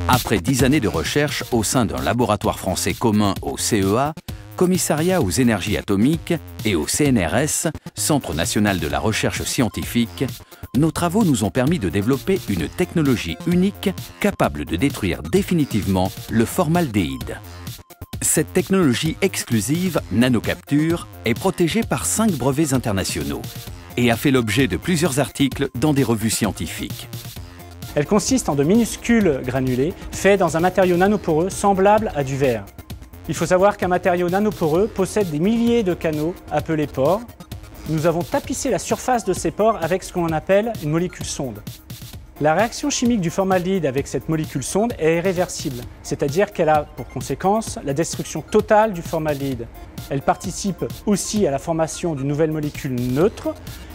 Après 10 années de recherche au sein d'un laboratoire français commun au CEA, Commissariat aux énergies atomiques, et au CNRS, Centre national de la recherche scientifique, nos travaux nous ont permis de développer une technologie unique capable de détruire définitivement le formaldéhyde. Cette technologie exclusive, nanocapture, est protégée par 5 brevets internationaux et a fait l'objet de plusieurs articles dans des revues scientifiques. Elle consiste en de minuscules granulés faits dans un matériau nanoporeux semblable à du verre. Il faut savoir qu'un matériau nanoporeux possède des milliers de canaux appelés pores. Nous avons tapissé la surface de ces pores avec ce qu'on appelle une molécule sonde. La réaction chimique du formaldéhyde avec cette molécule sonde est irréversible, c'est-à-dire qu'elle a pour conséquence la destruction totale du formaldéhyde. Elle participe aussi à la formation d'une nouvelle molécule neutre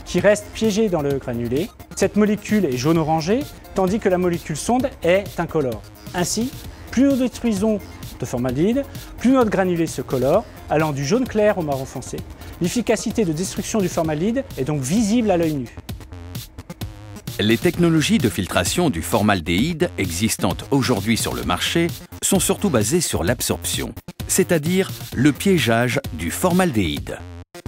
qui reste piégée dans le granulé. Cette molécule est jaune-orangé, tandis que la molécule sonde est incolore. Ainsi, plus nous détruisons de formaldéhyde, plus notre granulé se colore, allant du jaune clair au marron foncé. L'efficacité de destruction du formaldéhyde est donc visible à l'œil nu. Les technologies de filtration du formaldéhyde existantes aujourd'hui sur le marché sont surtout basées sur l'absorption, c'est-à-dire le piégeage du formaldéhyde.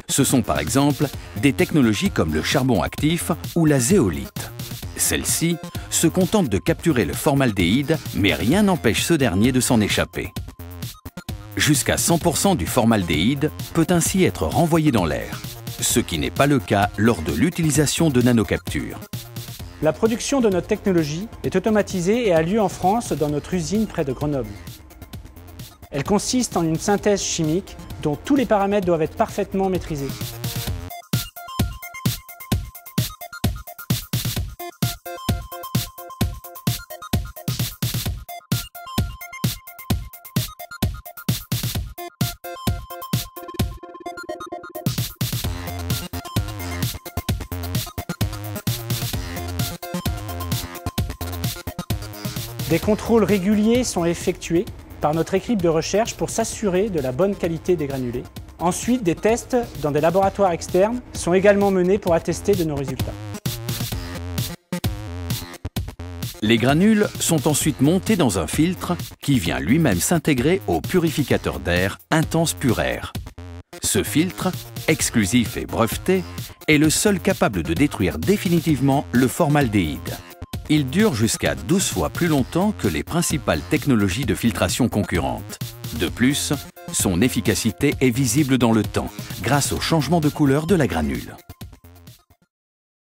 Ce sont par exemple des technologies comme le charbon actif ou la zéolite. Celles-ci se contentent de capturer le formaldéhyde, mais rien n'empêche ce dernier de s'en échapper. Jusqu'à 100% du formaldéhyde peut ainsi être renvoyé dans l'air, ce qui n'est pas le cas lors de l'utilisation de nanocaptures. La production de notre technologie est automatisée et a lieu en France dans notre usine près de Grenoble. Elle consiste en une synthèse chimique dont tous les paramètres doivent être parfaitement maîtrisés. Des contrôles réguliers sont effectués par notre équipe de recherche pour s'assurer de la bonne qualité des granulés. Ensuite, des tests dans des laboratoires externes sont également menés pour attester de nos résultats. Les granules sont ensuite montés dans un filtre qui vient lui-même s'intégrer au purificateur d'air Intense Purair. Ce filtre, exclusif et breveté, est le seul capable de détruire définitivement le formaldéhyde. Il dure jusqu'à 12 fois plus longtemps que les principales technologies de filtration concurrentes. De plus, son efficacité est visible dans le temps, grâce au changement de couleur de la granule.